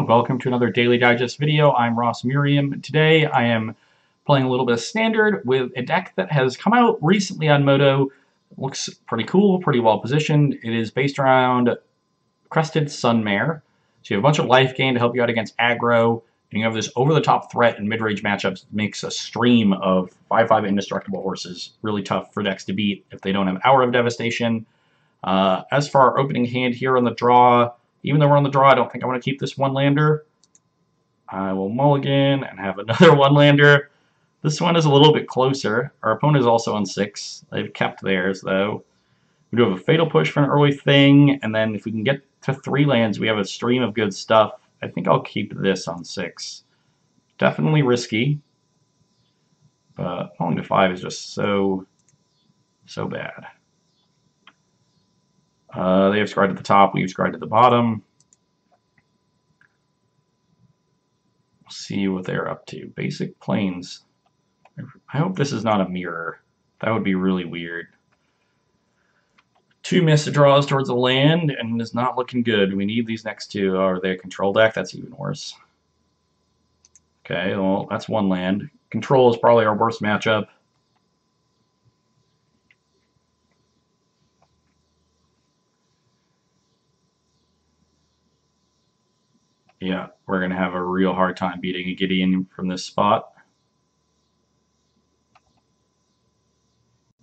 welcome to another Daily Digest video. I'm Ross Merriam. Today I am playing a little bit of Standard with a deck that has come out recently on Moto. Looks pretty cool, pretty well positioned. It is based around Crested Sunmare. So you have a bunch of life gain to help you out against aggro, and you have this over-the-top threat in mid-range matchups that makes a stream of 5/5 indestructible horses really tough for decks to beat if they don't have Hour of Devastation. As for our opening hand here on the draw, even though we're on the draw, I don't think I want to keep this one-lander. I will mulligan and have another one-lander. This one is a little bit closer. Our opponent is also on 6. They've kept theirs, though. We do have a Fatal Push for an early thing, and then if we can get to 3 lands, we have a stream of good stuff. I think I'll keep this on 6. Definitely risky, but falling to 5 is just so bad. They have Scryed at the top, we have Scryed at the bottom. We'll see what they're up to. Basic planes. I hope this is not a mirror. That would be really weird. 2 missed draws towards a land, and is not looking good. We need these next 2. Oh, are they a control deck? That's even worse. Okay, well, that's 1 land. Control is probably our worst matchup. Yeah, we're going to have a real hard time beating a Gideon from this spot.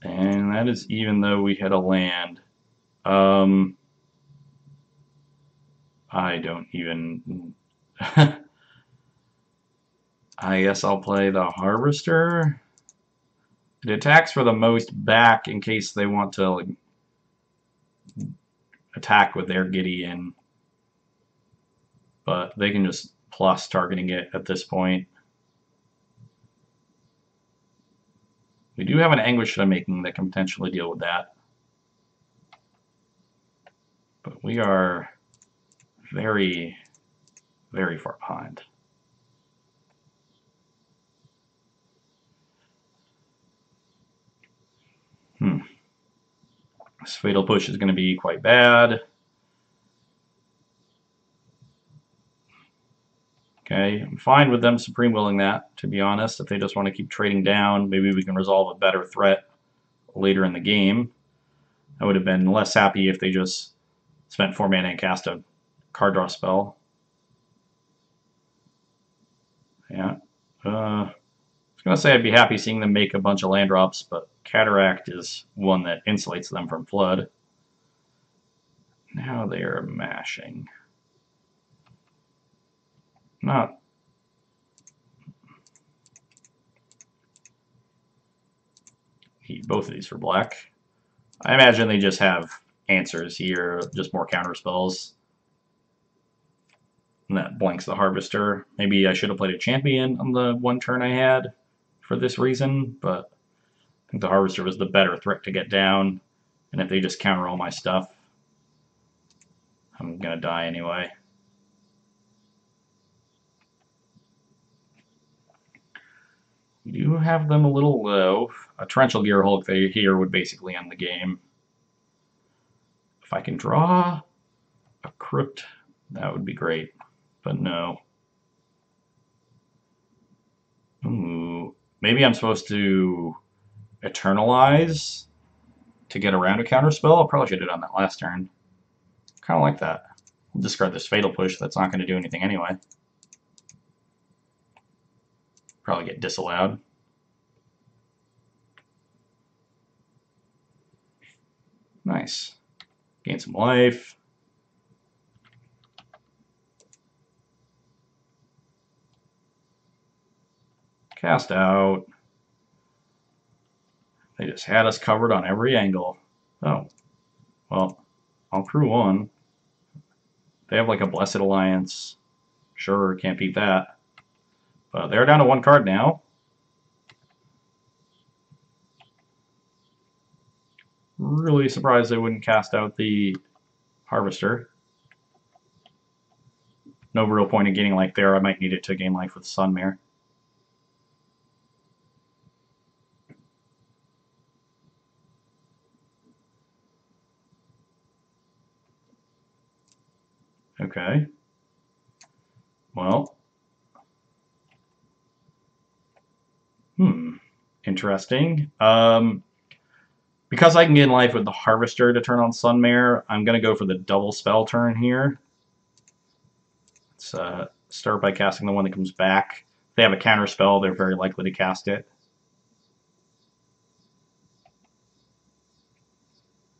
And that is even though we hit a land. I don't even... I guess I'll play the Harvester. It attacks for the most back in case they want to like, attack with their Gideon. But they can just plus targeting it at this point. We do have an Anguish Making that can potentially deal with that. But we are very, very far behind. This Fatal Push is going to be quite bad. Okay, I'm fine with them Supreme Willing that, to be honest. If they just want to keep trading down, maybe we can resolve a better threat later in the game. I would have been less happy if they just spent 4 mana and cast a card draw spell. Yeah. I was going to say I'd be happy seeing them make a bunch of land drops, but Cataract is one that insulates them from Flood. Now they are mashing. Not... Eat both of these for black. I imagine they just have answers here, just more counter spells. And that blanks the Harvester. Maybe I should have played a Champion on the 1 turn I had for this reason, but I think the Harvester was the better threat to get down. And if they just counter all my stuff, I'm going to die anyway. We do have them a little low. A Torrential Gear Hulk here would basically end the game. If I can draw a Crypt, that would be great. But no. Ooh. Maybe I'm supposed to Eternalize to get around a counterspell. I probably should have done that last turn. Kind of like that. We'll discard this Fatal Push. That's not going to do anything anyway. Probably get disallowed. Nice. Gain some life. Cast out. They just had us covered on every angle. Oh. Well, I'll crew 1. They have like a Blessed Alliance. Sure, can't beat that. But they're down to 1 card now. Really surprised they wouldn't cast out the Harvester. No real point in gaining life there. I might need it to gain life with Sunmare. Okay. Well, interesting. Because I can gain life with the Harvester to turn on Sunmare, I'm going to go for the double spell turn here. Let's start by casting the one that comes back. If they have a counter spell, they're very likely to cast it.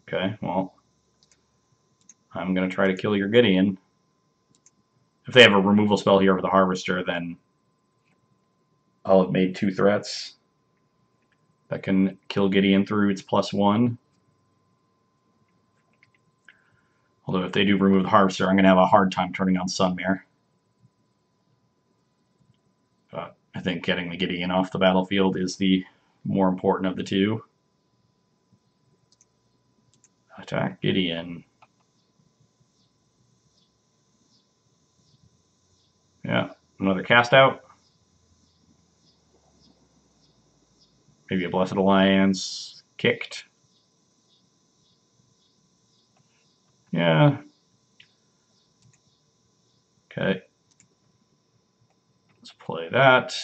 Okay, well, I'm going to try to kill your Gideon. If they have a removal spell here for the Harvester, then I'll have made 2 threats. That can kill Gideon through its +1. Although if they do remove the Harvester, I'm going to have a hard time turning on Sunmare. But I think getting the Gideon off the battlefield is the more important of the two. Attack Gideon. Yeah, another cast out. Maybe a Blessed Alliance. Kicked. Yeah. Okay. Let's play that.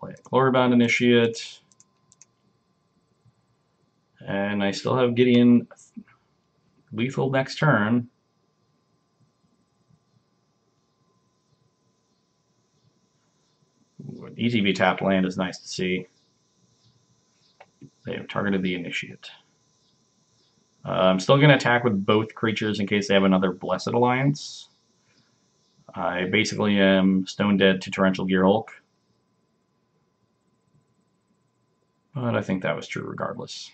Play a Glorybound Initiate. And I still have Gideon lethal next turn. Ooh, an ETB tapped land is nice to see. They have targeted the Initiate. I'm still going to attack with both creatures in case they have another Blessed Alliance. I basically am stone dead to Torrential Gearhulk. But I think that was true regardless.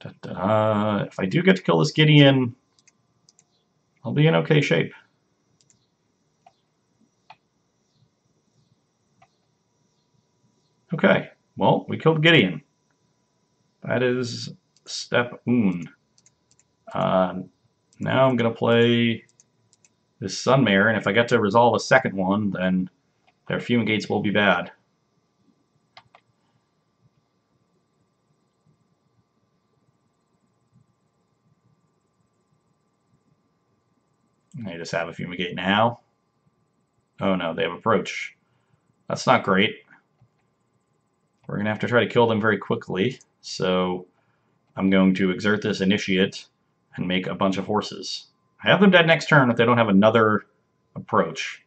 If I do get to kill this Gideon, I'll be in okay shape. Okay, well, we killed Gideon. That is step 1. Now I'm going to play this Sunmare, and if I get to resolve a second one, then their Fumigates will be bad. They just have a Fumigate now. Oh no, they have Approach. That's not great. We're going to have to try to kill them very quickly, so I'm going to exert this Initiate and make a bunch of horses. I have them dead next turn if they don't have another Approach.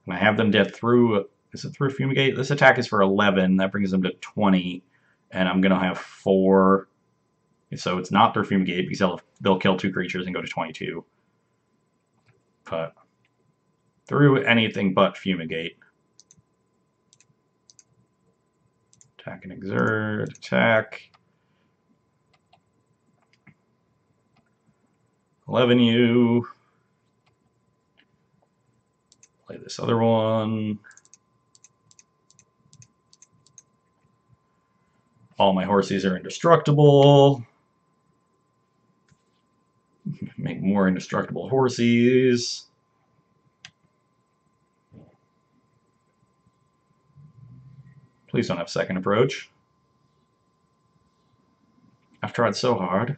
And I have them dead through, is it through Fumigate? This attack is for 11, that brings them to 20, and I'm going to have 4. So it's not through Fumigate because they'll kill 2 creatures and go to 22. But through anything but Fumigate. Attack and exert, attack. 11U. Play this other one. All my horses are indestructible. Make more indestructible horses. Please don't have second approach. I've tried so hard.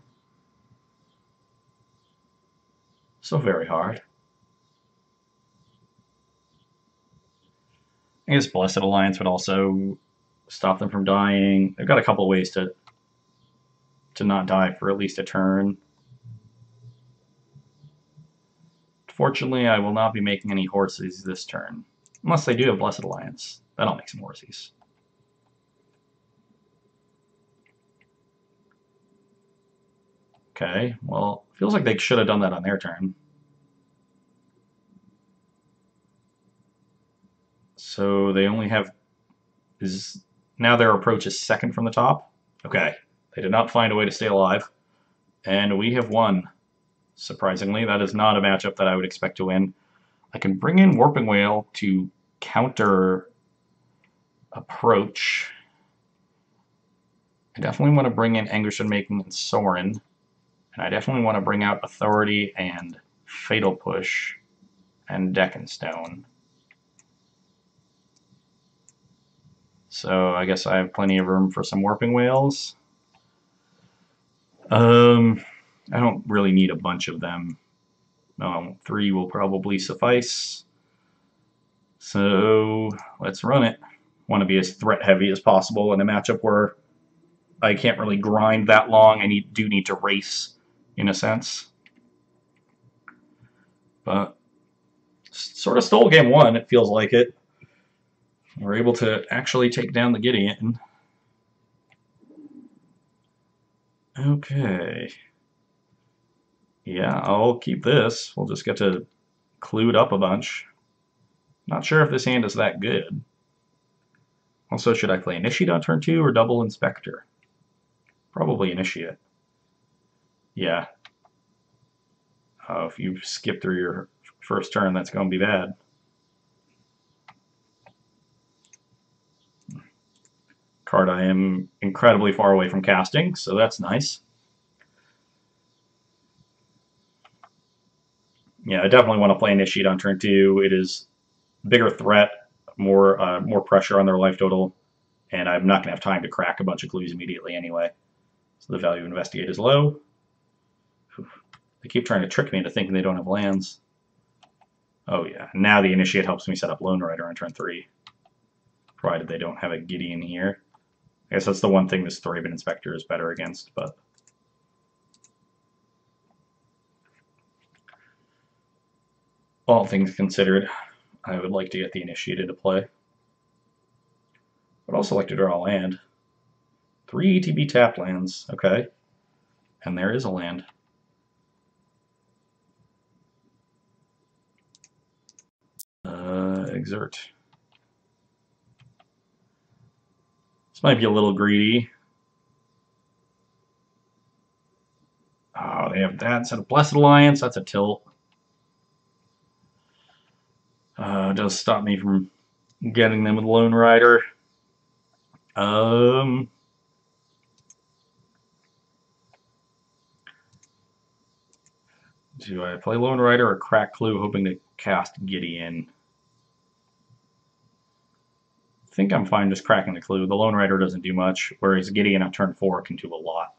So very hard. I guess Blessed Alliance would also stop them from dying. They've got a couple ways to not die for at least a turn. Fortunately, I will not be making any horses this turn. Unless they do have Blessed Alliance. Then I'll make some horses. Okay, well, feels like they should have done that on their turn. So they only have... now their approach is second from the top? Okay, they did not find a way to stay alive. And we have won. Surprisingly, that is not a matchup that I would expect to win. I can bring in Warping Whale to counter approach. I definitely want to bring in Anguish Unmaking and Sorin. And I definitely want to bring out Authority and Fatal Push and Deck and Stone. So I guess I have plenty of room for some warping whales. I don't really need a bunch of them. 3 will probably suffice. So let's run it. Want to be as threat heavy as possible in a matchup where I can't really grind that long. I do need to race in a sense. But sort of stole game 1, it feels like it. We're able to actually take down the Gideon. Okay. Yeah, I'll keep this. We'll just get to clue it up a bunch. Not sure if this hand is that good. Also, should I play Initiate on turn 2 or double Inspector? Probably Initiate. Yeah. If you skip through your first turn, that's going to be bad. Card I am incredibly far away from casting, so that's nice. Yeah, I definitely want to play Initiate on turn 2. It is bigger threat, more pressure on their life total, and I'm not going to have time to crack a bunch of clues immediately anyway. So the value of Investigate is low. They keep trying to trick me into thinking they don't have lands. Oh yeah, now the Initiate helps me set up Lone Rider on turn 3, provided they don't have a Gideon here. I guess that's the one thing this Thraben Inspector is better against, but... all things considered, I would like to get the Initiate into play. I'd also like to draw a land. 3 ETB tap lands, okay. And there is a land. Exert. This might be a little greedy. Oh, they have that instead of Blessed Alliance. That's a tilt. It does stop me from getting them with Lone Rider. Do I play Lone Rider or crack Clue hoping to cast Gideon? I think I'm fine just cracking the Clue. The Lone Rider doesn't do much, whereas Gideon on turn 4 can do a lot.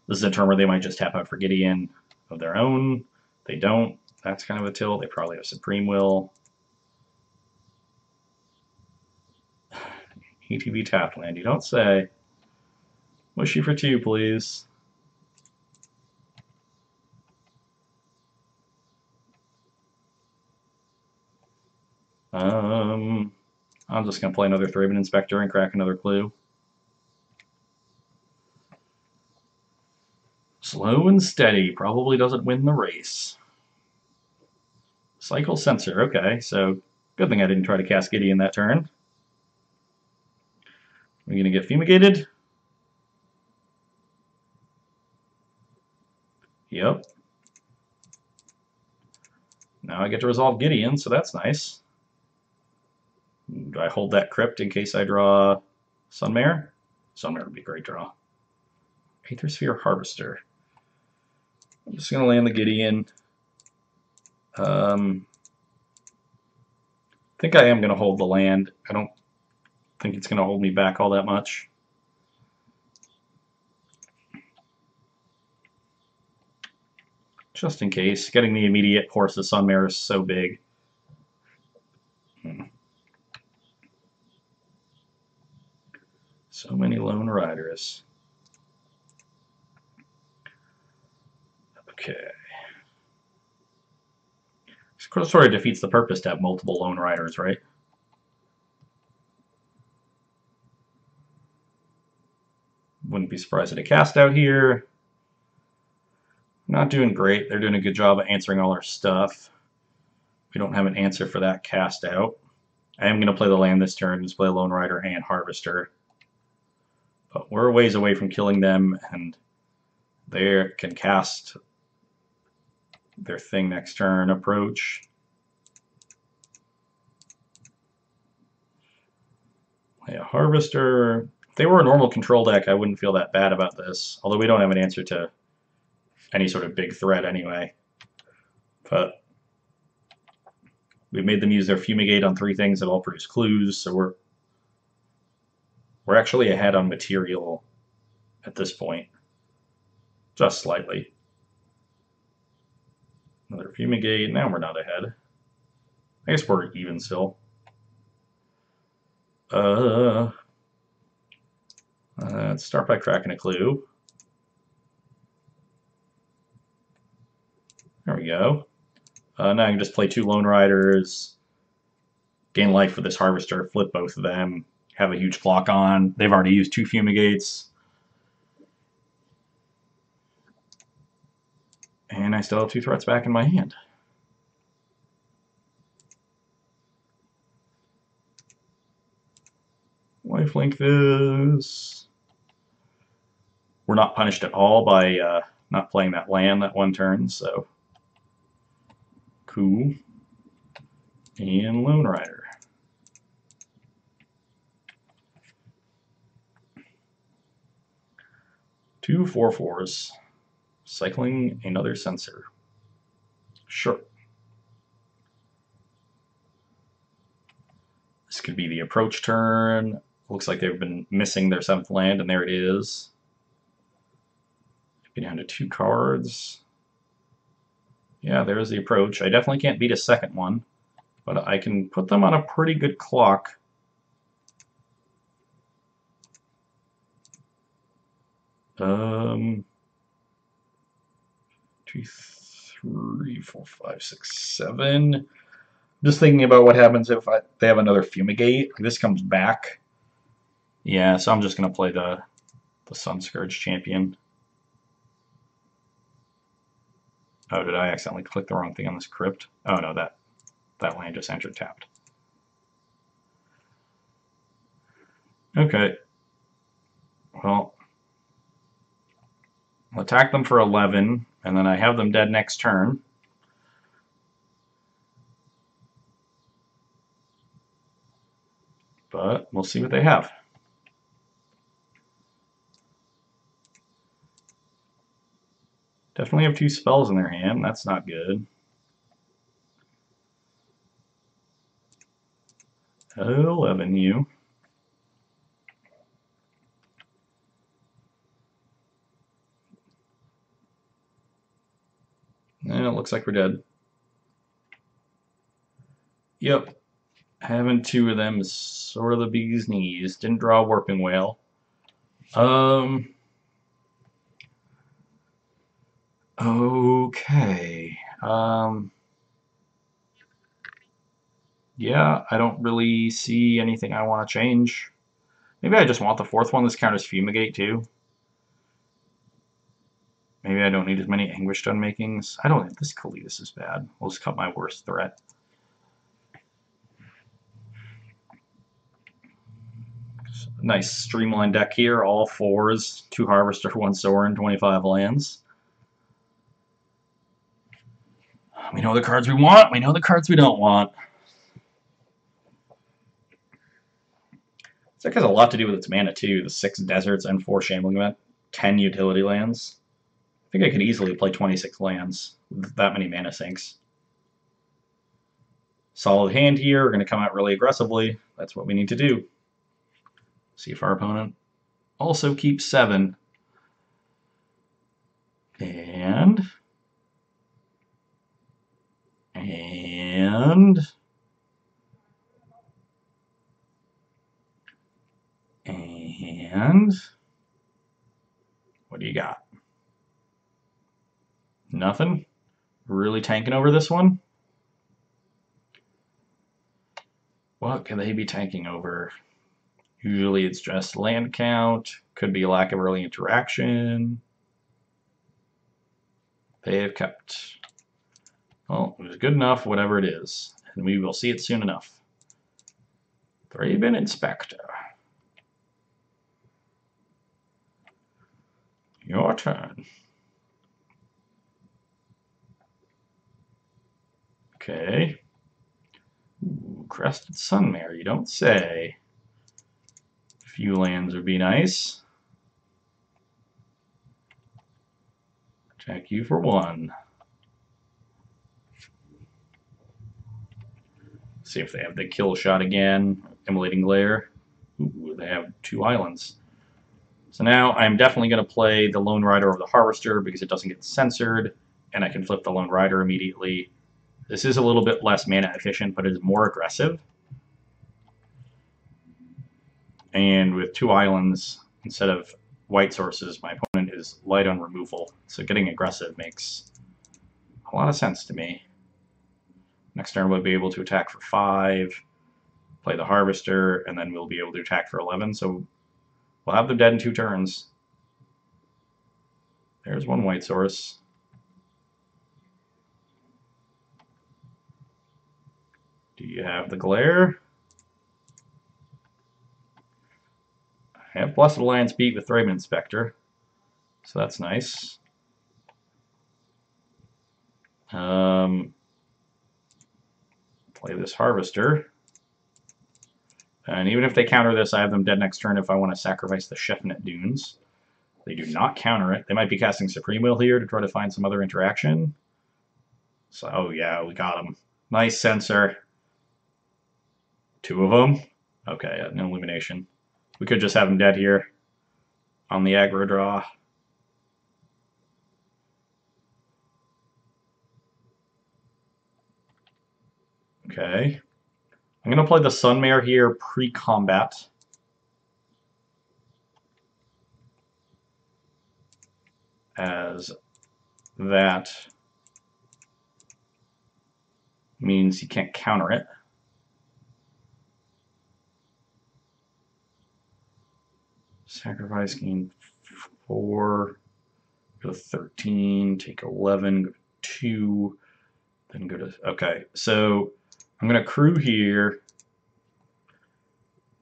This is a turn where they might just tap out for Gideon of their own. They don't. That's kind of a tilt. They probably have Supreme Will. ETB tap land, you don't say. Mushy for 2, please. I'm just going to play another Thraben Inspector and crack another Clue. Slow and steady probably doesn't win the race. Cycle Sensor, okay, so good thing I didn't try to cast Gideon that turn. We're going to get fumigated. Yep. Now I get to resolve Gideon, so that's nice. Do I hold that crypt in case I draw Sunmare? Sunmare would be a great draw. Aethersphere Harvester. I'm just going to land the Gideon. I think I am going to hold the land. I don't think it's going to hold me back all that much. Just in case. Getting the immediate Horse of Sunmare is so big. So many Lone Riders. Okay. This sort of defeats the purpose to have multiple Lone Riders, right? Wouldn't be surprised at a cast out here. Not doing great. They're doing a good job of answering all our stuff. We don't have an answer for that cast out. I am going to play the land this turn, just play Lone Rider and Harvester. But we're a ways away from killing them, and they can cast their thing next turn, approach. Play a Harvester. If they were a normal control deck, I wouldn't feel that bad about this, although we don't have an answer to any sort of big threat anyway. But we've made them use their Fumigate on 3 things that all produce clues, so we're We're actually ahead on material at this point. Just slightly. Another fumigate. Now we're not ahead. I guess we're even still. Let's start by cracking a clue. There we go. Now I can just play 2 Lone Riders, gain life for this Harvester, flip both of them, have a huge clock on. They've already used 2 Fumigates. And I still have 2 threats back in my hand. Lifelink this. We're not punished at all by not playing that land that one turn, so cool. And Lone Rider. Two 4/4s. Cycling another sensor. Sure. This could be the approach turn. Looks like they've been missing their 7th land, and there it is. Be down to 2 cards. Yeah, there's the approach. I definitely can't beat a second one, but I can put them on a pretty good clock. Two, 3, 4, 5, 6, 7. Just thinking about what happens if they have another Fumigate. This comes back. Yeah, so I'm just going to play the Sunscourge Champion. Oh, did I accidentally click the wrong thing on this crypt? Oh no, that land just entered tapped. Okay. Well, I'll attack them for 11, and then I have them dead next turn. But we'll see what they have. Definitely have 2 spells in their hand. That's not good. 11, you. And it looks like we're dead. Yep. Having 2 of them is sort of the bee's knees. Didn't draw a Warping Whale. Okay. Yeah, I don't really see anything I want to change. Maybe I just want the 4th one. This counters Fumigate too. Maybe I don't need as many Anguish Stone makings. I don't think this Kalitas is bad. We'll just cut my worst threat. Nice streamlined deck here. All 4s, 2 Harvester, 1 Sorin, 25 lands. We know the cards we want. We know the cards we don't want. This deck has a lot to do with its mana too. The 6 deserts and 4 Shambling Event, 10 utility lands. I think I could easily play 26 lands with that many mana sinks. Solid hand here. We're going to come out really aggressively. That's what we need to do. See if our opponent also keeps 7. And what do you got? Nothing? Really tanking over this one? What can they be tanking over? Usually it's just land count. Could be a lack of early interaction. They have kept. Well, it was good enough, whatever it is. And we will see it soon enough. Thraben Inspector. Your turn. Okay. Ooh, Crested Sunmare, you don't say. A few lands would be nice. Attack you for 1. See if they have the kill shot again. Immolating Glare. Ooh, they have 2 islands. So now I'm definitely going to play the Lone Rider over the Harvester because it doesn't get censored, and I can flip the Lone Rider immediately. This is a little bit less mana efficient, but it is more aggressive. And with 2 islands instead of white sources, my opponent is light on removal. So getting aggressive makes a lot of sense to me. Next turn we'll be able to attack for 5, play the Harvester, and then we'll be able to attack for 11. So we'll have them dead in 2 turns. There's 1 white source. Do you have the Glare? I have Blessed Alliance beat with Thraben Inspector, so that's nice. Play this Harvester. And even if they counter this, I have them dead next turn if I want to sacrifice the Chefnet Dunes. They do not counter it. They might be casting Supreme Will here to try to find some other interaction. So, oh yeah, we got them. Nice censor. 2 of them. Okay, an elimination. We could just have them dead here on the aggro draw. Okay. I'm going to play the Sunmare here pre-combat. As that means he can't counter it. Sacrifice, gain 4, go to 13, take 11, go to 2, then go to... Okay, so I'm going to crew here.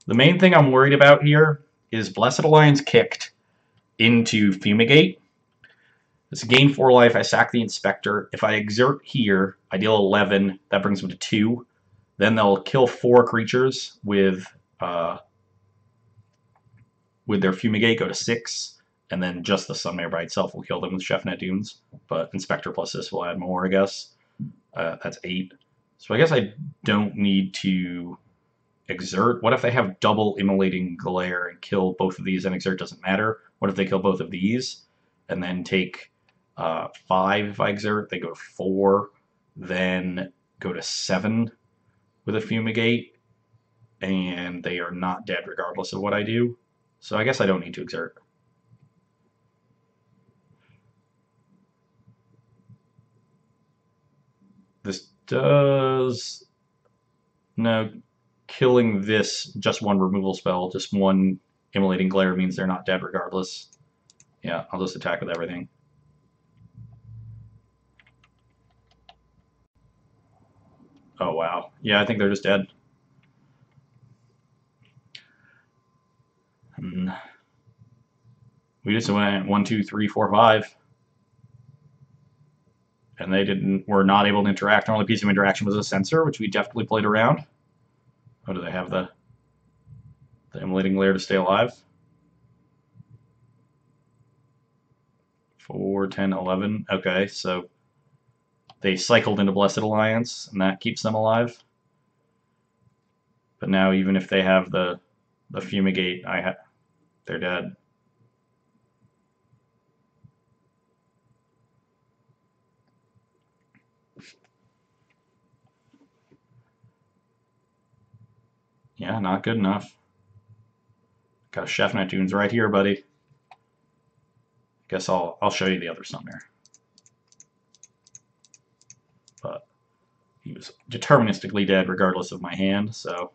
The main thing I'm worried about here is Blessed Alliance kicked into Fumigate. It's a gain 4 life, I sack the Inspector. If I exert here, I deal 11, that brings them to 2. Then they'll kill 4 creatures with their Fumigate, go to 6, and then just the Sunmare by itself will kill them with Chefnet Dunes. But Inspector plus this will add more, I guess. That's 8. So I guess I don't need to exert. What if they have double Immolating Glare and kill both of these and exert doesn't matter? What if they kill both of these and then take 5 if I exert? They go to 4, then go to 7 with a Fumigate, and they are not dead regardless of what I do. So I guess I don't need to exert. This does... No, killing this, just 1 removal spell, just 1 Immolating Glare means they're not dead regardless. Yeah, I'll just attack with everything. Oh wow. Yeah, I think they're just dead. We just went 1, 2, 3, 4, 5. And they were not able to interact. Our only piece of interaction was a censor, which we definitely played around. Oh, do they have the Immolating Glare to stay alive? 4, 10, 11. Okay, so they cycled into Blessed Alliance, and that keeps them alive. But now, even if they have the Fumigate, they're dead. Yeah, not good enough. Got a Chefnet Dunes right here, buddy. Guess I'll show you the other Sunmare. But he was deterministically dead regardless of my hand, so...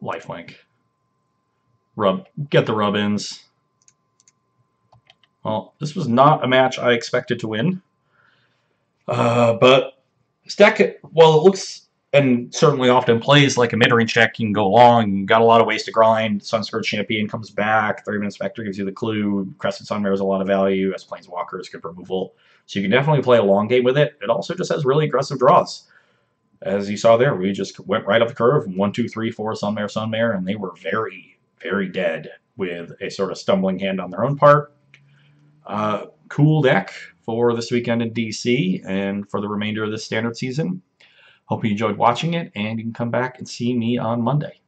Lifelink. Get the rub-ins. Well, this was not a match I expected to win. But this deck, well, it looks and certainly often plays like a mid-range deck. You can go long, you got a lot of ways to grind. Sunscourge Champion comes back, Thraben Inspector gives you the clue, Crescent Sunmare has a lot of value, as Planeswalker is good removal. So you can definitely play a long game with it. It also just has really aggressive draws. As you saw there, we just went right up the curve, 1, 2, 3, 4, Sunmare, and they were very, very dead with a sort of stumbling hand on their own part. Cool deck. for this weekend in DC and for the remainder of the standard season. Hope you enjoyed watching it, and you can come back and see me on Monday.